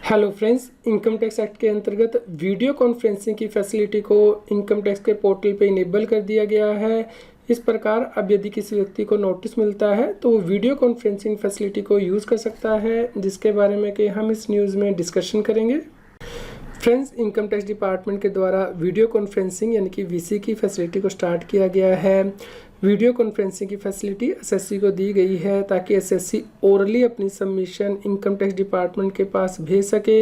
Hello friends, income tax act के अंतर्गत video conferencing की फैसिलिटी को इनकम टैक्स के पोर्टल पे इनेबल कर दिया गया है। इस प्रकार अब यदि किसी व्यक्ति को नोटिस मिलता है तो वो वीडियो कॉन्फ्रेंसिंग फैसिलिटी को यूज़ कर सकता है, जिसके बारे में कि हम इस न्यूज़ में डिस्कशन करेंगे। फ्रेंड्स, इनकम टैक्स डिपार्टमेंट के द्वारा वीडियो कॉन्फ्रेंसिंग यानी कि वीसी की फैसिलिटी को स्टार्ट किया गया है। वीडियो कॉन्फ्रेंसिंग की फैसिलिटी एसएससी को दी गई है ताकि एसएससी ओरली अपनी सबमिशन इनकम टैक्स डिपार्टमेंट के पास भेज सके।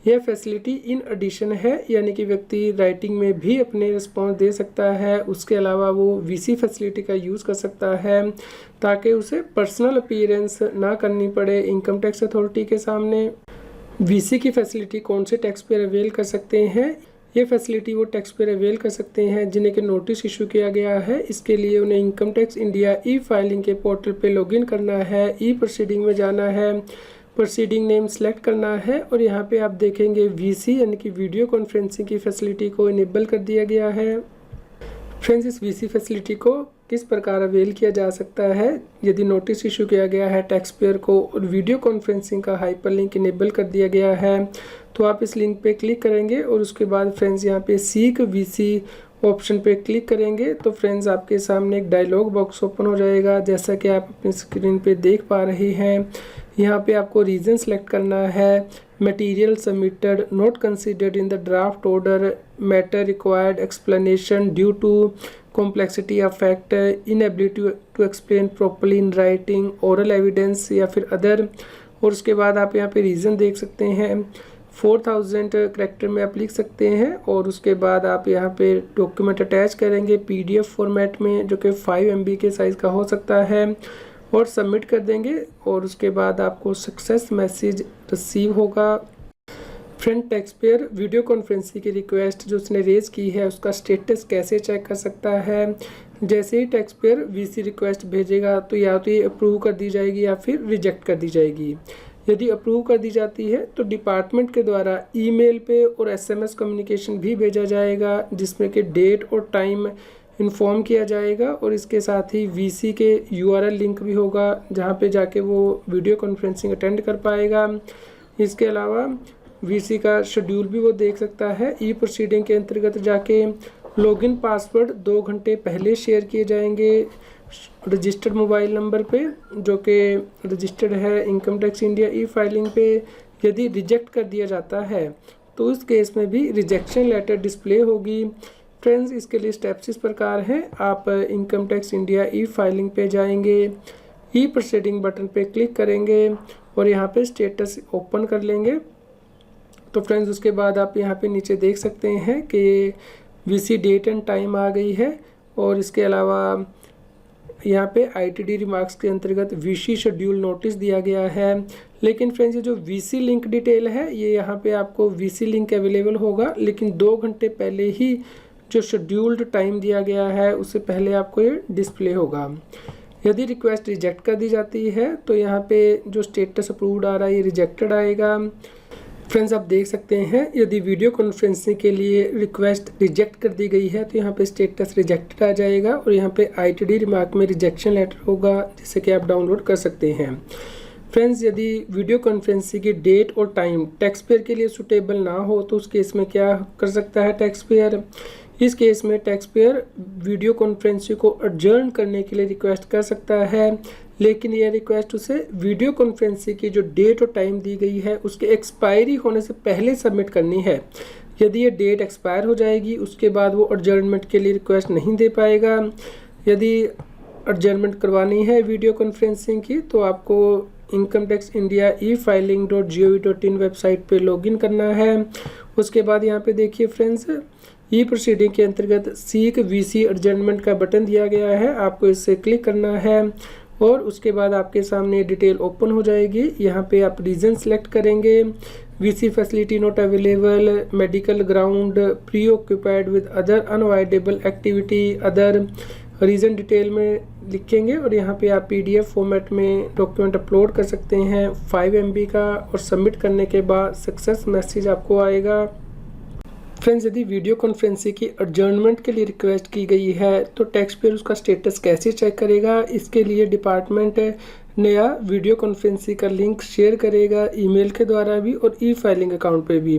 यह फैसिलिटी इन एडिशन है, यानी कि व्यक्ति राइटिंग में भी अपने रिस्पॉन्स दे सकता है। उसके अलावा वो वीसी फैसिलिटी का यूज़ कर सकता है ताकि उसे पर्सनल अपीयरेंस ना करनी पड़े इनकम टैक्स अथॉरिटी के सामने। वीसी की फैसिलिटी कौन से टैक्स पेयर अवेल कर सकते हैं? ये फैसिलिटी वो टैक्स पेयर अवेल कर सकते हैं जिन्हें के नोटिस इशू किया गया है। इसके लिए उन्हें इनकम टैक्स इंडिया ई फाइलिंग के पोर्टल पे लॉगिन करना है, ई प्रोसीडिंग में जाना है, प्रोसीडिंग नेम सेलेक्ट करना है और यहाँ पे आप देखेंगे वीसी यानी कि वीडियो कॉन्फ्रेंसिंग की फैसिलिटी को इनेबल कर दिया गया है। फ्रेंड्स, इस वीसी फैसिलिटी को किस प्रकार अवेल किया जा सकता है? यदि नोटिस इशू किया गया है टैक्स पेयर को और वीडियो कॉन्फ्रेंसिंग का हाइपरलिंक इनेबल कर दिया गया है तो आप इस लिंक पे क्लिक करेंगे और उसके बाद फ्रेंड्स यहाँ पे सीक वीसी ऑप्शन पे क्लिक करेंगे तो फ्रेंड्स आपके सामने एक डायलॉग बॉक्स ओपन हो जाएगा। जैसा कि आप अपनी स्क्रीन पे देख पा रहे हैं, यहाँ पे आपको रीजन सेलेक्ट करना है। Material submitted not considered in the draft order, matter required explanation due to complexity of fact, inability to explain properly in writing, oral evidence या फिर अदर। और उसके बाद आप यहाँ पे रीज़न देख सकते हैं। 4000 करैक्टर में आप लिख सकते हैं और उसके बाद आप यहाँ पे डॉक्यूमेंट अटैच करेंगे पीडीएफ फॉर्मेट में, जो कि 5 MB के साइज़ का हो सकता है, और सबमिट कर देंगे और उसके बाद आपको सक्सेस मैसेज रिसीव होगा। Friend, tax payer video conferencing की रिक्वेस्ट जो उसने रेज की है उसका स्टेटस कैसे चेक कर सकता है? जैसे ही टैक्स पेयर वीसी रिक्वेस्ट भेजेगा तो या तो ये अप्रूव कर दी जाएगी या फिर रिजेक्ट कर दी जाएगी। यदि अप्रूव कर दी जाती है तो डिपार्टमेंट के द्वारा ईमेल पे और एसएमएस कम्युनिकेशन भी भेजा जाएगा जिसमें कि डेट और टाइम इन्फॉर्म किया जाएगा और इसके साथ ही वीसी के यूआरएल लिंक भी होगा जहां पे जाके वो वीडियो कॉन्फ्रेंसिंग अटेंड कर पाएगा। इसके अलावा वीसी का शेड्यूल भी वो देख सकता है। ई प्रोसीडिंग के अंतर्गत जाके लॉगिन पासवर्ड 2 घंटे पहले शेयर किए जाएंगे रजिस्टर्ड मोबाइल नंबर पे, जो कि रजिस्टर्ड है इनकम टैक्स इंडिया ई फाइलिंग पे। यदि रिजेक्ट कर दिया जाता है तो उस केस में भी रिजेक्शन लेटर डिस्प्ले होगी। फ्रेंड्स, इसके लिए स्टेप्स इस प्रकार हैं। आप इनकम टैक्स इंडिया ई फाइलिंग पे जाएंगे, ई प्रोसीडिंग बटन पे क्लिक करेंगे और यहाँ पे स्टेटस ओपन कर लेंगे। तो फ्रेंड्स, उसके बाद आप यहाँ पे नीचे देख सकते हैं कि वीसी डेट एंड टाइम आ गई है और इसके अलावा यहाँ पे आईटीडी रिमार्क्स के अंतर्गत वीसी शेड्यूल नोटिस दिया गया है। लेकिन फ्रेंड्स, ये जो वीसी लिंक डिटेल है ये यहाँ पे आपको वीसी लिंक अवेलेबल होगा, लेकिन 2 घंटे पहले ही जो शेड्यूल्ड टाइम दिया गया है उससे पहले आपको ये डिस्प्ले होगा। यदि रिक्वेस्ट रिजेक्ट कर दी जाती है तो यहाँ पे जो स्टेटस अप्रूव्ड आ रहा है ये रिजेक्टेड आएगा। फ्रेंड्स, आप देख सकते हैं यदि वीडियो कॉन्फ्रेंसिंग के लिए रिक्वेस्ट रिजेक्ट कर दी गई है तो यहाँ पे स्टेटस रिजेक्टेड आ जाएगा और यहाँ पे आईटीडी रिमार्क में रिजेक्शन लेटर होगा जिसे कि आप डाउनलोड कर सकते हैं। फ्रेंड्स, यदि वीडियो कॉन्फ्रेंसिंग की डेट और टाइम टैक्स पेयर के लिए सूटेबल ना हो तो उस केस में क्या कर सकता है टैक्स पेयर? इस केस में टैक्स पेयर वीडियो कॉन्फ्रेंसिंग को एडजर्न करने के लिए रिक्वेस्ट कर सकता है, लेकिन यह रिक्वेस्ट उसे वीडियो कॉन्फ्रेंसिंग की जो डेट और टाइम दी गई है उसके एक्सपायरी होने से पहले सबमिट करनी है। यदि ये डेट एक्सपायर हो जाएगी उसके बाद वो एडजर्नमेंट के लिए रिक्वेस्ट नहीं दे पाएगा। यदि एडजर्नमेंट करवानी है वीडियो कॉन्फ्रेंसिंग की तो आपको इनकम टैक्स इंडिया ई फाइलिंग.gov.in वेबसाइट पे लॉगिन करना है। उसके बाद यहाँ पे देखिए फ्रेंड्स, ई प्रोसीडिंग के अंतर्गत सीक वीसी एडजर्नमेंट का बटन दिया गया है, आपको इससे क्लिक करना है और उसके बाद आपके सामने डिटेल ओपन हो जाएगी। यहाँ पे आप रीजन सेलेक्ट करेंगे, VC facility not available, medical ground, pre occupied with other unavoidable activity, other reason detail में लिखेंगे और यहाँ पे आप पीडीएफ फॉर्मेट में डॉक्यूमेंट अपलोड कर सकते हैं 5 MB का और सबमिट करने के बाद सक्सेस मैसेज आपको आएगा। फ्रेंड्स, यदि वीडियो कॉन्फ्रेंसिंग की एडजर्नमेंट के लिए रिक्वेस्ट की गई है तो टैक्स पेयर उसका स्टेटस कैसे चेक करेगा? इसके लिए डिपार्टमेंट नया वीडियो कॉन्फ्रेंसिंग का लिंक शेयर करेगा ईमेल के द्वारा भी और ई फाइलिंग अकाउंट पे भी,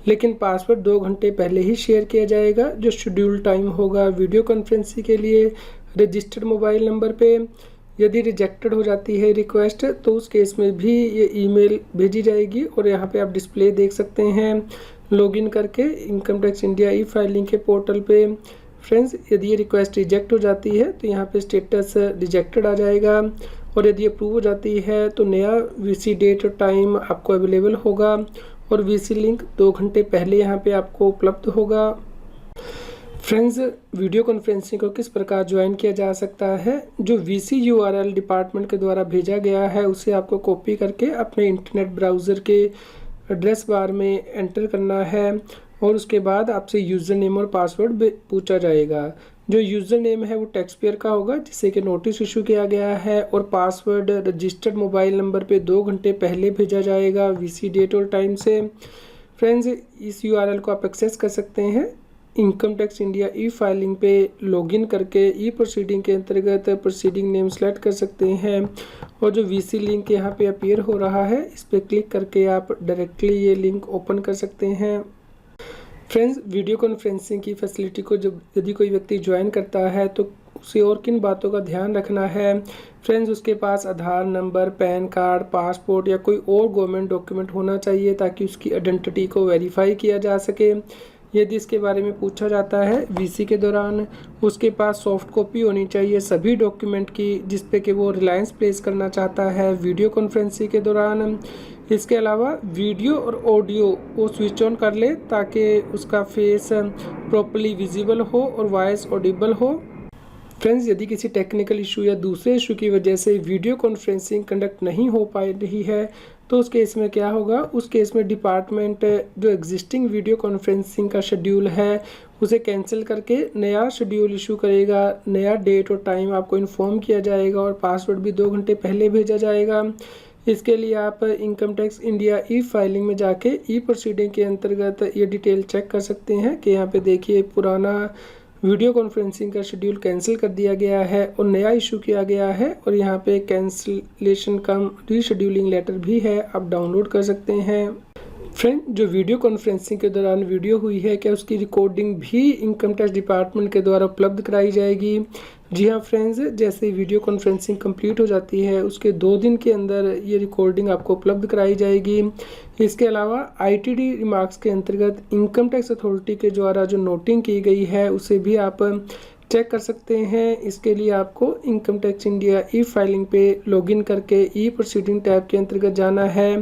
लेकिन पासवर्ड 2 घंटे पहले ही शेयर किया जाएगा जो शेड्यूल टाइम होगा वीडियो कॉन्फ्रेंसिंग के लिए रजिस्टर्ड मोबाइल नंबर पे। यदि रिजेक्टेड हो जाती है रिक्वेस्ट तो उस केस में भी ये ईमेल भेजी जाएगी और यहाँ पे आप डिस्प्ले देख सकते हैं लॉगिन करके इनकम टैक्स इंडिया ई फाइलिंग के पोर्टल पे। फ्रेंड्स, यदि ये रिक्वेस्ट रिजेक्ट हो जाती है तो यहाँ पे स्टेटस रिजेक्टेड आ जाएगा और यदि अप्रूव हो जाती है तो नया वीसी डेट और टाइम आपको अवेलेबल होगा और वीसी लिंक 2 घंटे पहले यहाँ पे आपको उपलब्ध होगा। फ्रेंड्स, वीडियो कॉन्फ्रेंसिंग को किस प्रकार ज्वाइन किया जा सकता है? जो वीसी यूआरएल डिपार्टमेंट के द्वारा भेजा गया है उसे आपको कॉपी करके अपने इंटरनेट ब्राउज़र के एड्रेस बार में एंटर करना है और उसके बाद आपसे यूज़र नेम और पासवर्ड पूछा जाएगा। जो यूज़र नेम है वो टैक्स पेयर का होगा जिससे कि नोटिस इशू किया गया है और पासवर्ड रजिस्टर्ड मोबाइल नंबर पे 2 घंटे पहले भेजा जाएगा वीसी डेट और टाइम से। फ्रेंड्स, इस यूआरएल को आप एक्सेस कर सकते हैं इनकम टैक्स इंडिया ई फाइलिंग पे लॉगिन करके ई प्रोसीडिंग के अंतर्गत प्रोसीडिंग नेम सेलेक्ट कर सकते हैं और जो वीसी लिंक यहाँ पे अपीयर हो रहा है इस पर क्लिक करके आप डायरेक्टली ये लिंक ओपन कर सकते हैं। फ्रेंड्स, वीडियो कॉन्फ्रेंसिंग की फैसिलिटी को जब यदि कोई व्यक्ति ज्वाइन करता है तो उसे और किन बातों का ध्यान रखना है? फ्रेंड्स, उसके पास आधार नंबर, पैन कार्ड, पासपोर्ट या कोई और गवर्नमेंट डॉक्यूमेंट होना चाहिए ताकि उसकी आइडेंटिटी को वेरीफाई किया जा सके। यदि इसके बारे में पूछा जाता है वीसी के दौरान, उसके पास सॉफ्ट कॉपी होनी चाहिए सभी डॉक्यूमेंट की जिस पे कि वो रिलायंस प्लेस करना चाहता है वीडियो कॉन्फ्रेंसिंग के दौरान। इसके अलावा वीडियो और ऑडियो वो स्विच ऑन कर ले ताकि उसका फेस प्रॉपर्ली विजिबल हो और वॉइस ऑडिबल हो। फ्रेंड्स, यदि किसी टेक्निकल इशू या दूसरे इशू की वजह से वीडियो कॉन्फ्रेंसिंग कंडक्ट नहीं हो पा रही है तो उस केस में क्या होगा? उस केस में डिपार्टमेंट जो एग्जिस्टिंग वीडियो कॉन्फ्रेंसिंग का शेड्यूल है उसे कैंसिल करके नया शेड्यूल इशू करेगा। नया डेट और टाइम आपको इन्फॉर्म किया जाएगा और पासवर्ड भी 2 घंटे पहले भेजा जाएगा। इसके लिए आप इनकम टैक्स इंडिया ई फाइलिंग में जाके ई प्रोसीडिंग के अंतर्गत ये डिटेल चेक कर सकते हैं कि यहाँ पे देखिए पुराना वीडियो कॉन्फ्रेंसिंग का शेड्यूल कैंसिल कर दिया गया है और नया इशू किया गया है और यहाँ पे कैंसिलेशन का रीशेड्यूलिंग लेटर भी है, आप डाउनलोड कर सकते हैं। फ्रेंड, जो वीडियो कॉन्फ्रेंसिंग के दौरान वीडियो हुई है क्या उसकी रिकॉर्डिंग भी इनकम टैक्स डिपार्टमेंट के द्वारा उपलब्ध कराई जाएगी? जी हाँ फ्रेंड्स, जैसे ही वीडियो कॉन्फ्रेंसिंग कंप्लीट हो जाती है उसके 2 दिन के अंदर ये रिकॉर्डिंग आपको उपलब्ध कराई जाएगी। इसके अलावा आईटीडी रिमार्क्स के अंतर्गत इनकम टैक्स अथॉरिटी के द्वारा जो नोटिंग की गई है उसे भी आप चेक कर सकते हैं। इसके लिए आपको इनकम टैक्स इंडिया ई फाइलिंग पे लॉगिन करके ई प्रोसीडिंग टैब के अंतर्गत जाना है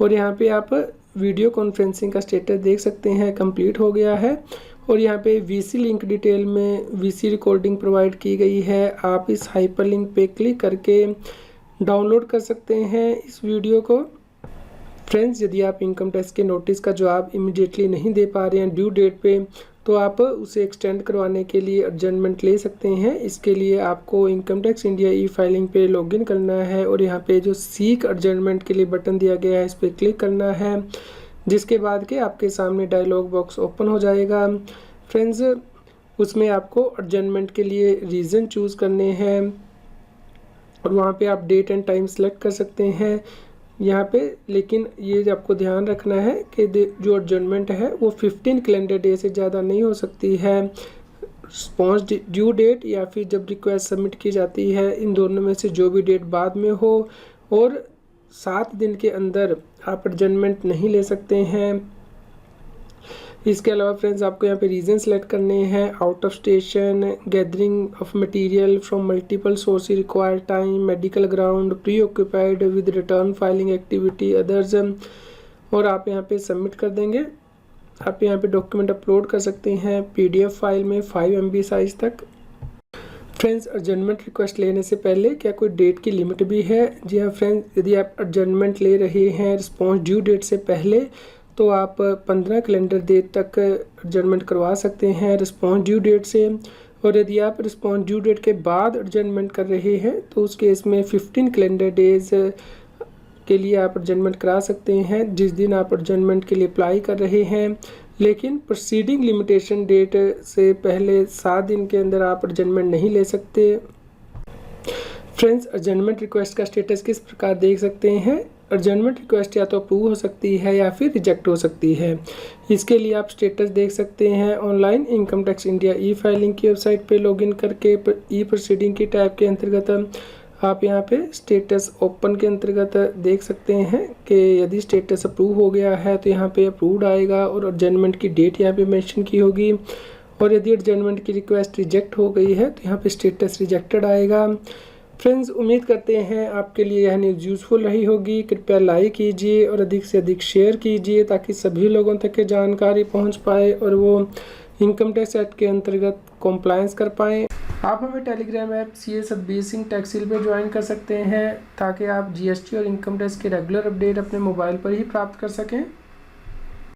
और यहाँ पे आप वीडियो कॉन्फ्रेंसिंग का स्टेटस देख सकते हैं, कंप्लीट हो गया है और यहाँ पे वीसी लिंक डिटेल में वीसी रिकॉर्डिंग प्रोवाइड की गई है। आप इस हाइपर लिंक पे क्लिक करके डाउनलोड कर सकते हैं इस वीडियो को। फ्रेंड्स, यदि आप इनकम टैक्स के नोटिस का जवाब इमीडिएटली नहीं दे पा रहे हैं ड्यू डेट पे तो आप उसे एक्सटेंड करवाने के लिए एडजमेंट ले सकते हैं। इसके लिए आपको इनकम टैक्स इंडिया ई फाइलिंग पे लॉगिन करना है और यहाँ पे जो सीक एडजमेंट के लिए बटन दिया गया है इस पर क्लिक करना है, जिसके बाद के आपके सामने डायलॉग बॉक्स ओपन हो जाएगा। फ्रेंड्स, उसमें आपको एडजमेंट के लिए रीज़न चूज़ करने हैं और वहाँ पे आप डेट एंड टाइम सेलेक्ट कर सकते हैं यहाँ पे। लेकिन ये आपको ध्यान रखना है कि जो एडजमेंट है वो 15 कैलेंडर डे से ज़्यादा नहीं हो सकती है। रिस्पॉन्स ड्यू डेट या फिर जब रिक्वेस्ट सबमिट की जाती है, इन दोनों में से जो भी डेट बाद में हो और 7 दिन के अंदर आप एडजमेंट नहीं ले सकते हैं। इसके अलावा फ्रेंड्स, आपको यहाँ पे रीज़न सेलेक्ट करने हैं, out of station, gathering of material from multiple source, required time, medical ground, pre occupied with return filing activity, others, और आप यहाँ पे सबमिट कर देंगे। आप यहाँ पे डॉक्यूमेंट अपलोड कर सकते हैं PDF फाइल में 5 MB साइज तक। फ्रेंड्स, एडजमेंट रिक्वेस्ट लेने से पहले क्या कोई डेट की लिमिट भी है? जी हाँ फ्रेंड्स, यदि आप एडजमेंट ले रहे हैं रिस्पॉन्स ड्यू डेट से पहले तो आप 15 कैलेंडर डे तक एडजमेंट करवा सकते हैं रिस्पॉन्स ड्यू डेट से, और यदि आप रिस्पॉन्स ड्यू डेट के बाद एडजमेंट कर रहे हैं तो उस केस में 15 कैलेंडर डेज के लिए आप एडजमेंट करा सकते हैं जिस दिन आप एडजमेंट के लिए अप्लाई कर रहे हैं। लेकिन प्रोसीडिंग लिमिटेशन डेट से पहले 7 दिन के अंदर आप एडजमेंट नहीं ले सकते। फ्रेंड्स, एडजमेंट रिक्वेस्ट का स्टेटस किस प्रकार देख सकते हैं। एडजमेंट रिक्वेस्ट या तो अप्रूव हो सकती है या फिर रिजेक्ट हो सकती है। इसके लिए आप स्टेटस देख सकते हैं ऑनलाइन इनकम टैक्स इंडिया ई फाइलिंग की वेबसाइट पे लॉगिन करके ई प्रोसीडिंग की टैब के अंतर्गत आप यहाँ पे स्टेटस ओपन के अंतर्गत देख सकते हैं कि यदि स्टेटस अप्रूव हो गया है तो यहाँ पे अप्रूव्ड आएगा और एडजमेंट की डेट यहाँ पे मेंशन की होगी, और यदि एडजमेंट की रिक्वेस्ट रिजेक्ट हो गई है तो यहाँ पे स्टेटस रिजेक्टेड आएगा। फ्रेंड्स, उम्मीद करते हैं आपके लिए यह न्यूज़ यूज़फुल रही होगी। कृपया लाइक कीजिए और अधिक से अधिक शेयर कीजिए ताकि सभी लोगों तक ये जानकारी पहुंच पाए और वो इनकम टैक्स एक्ट के अंतर्गत कॉम्प्लायंस कर पाएँ। आप हमें Telegram app CA Satbir Singh टैक्सील पर ज्वाइन कर सकते हैं ताकि आप GST और इनकम टैक्स के रेगुलर अपडेट अपने मोबाइल पर ही प्राप्त कर सकें।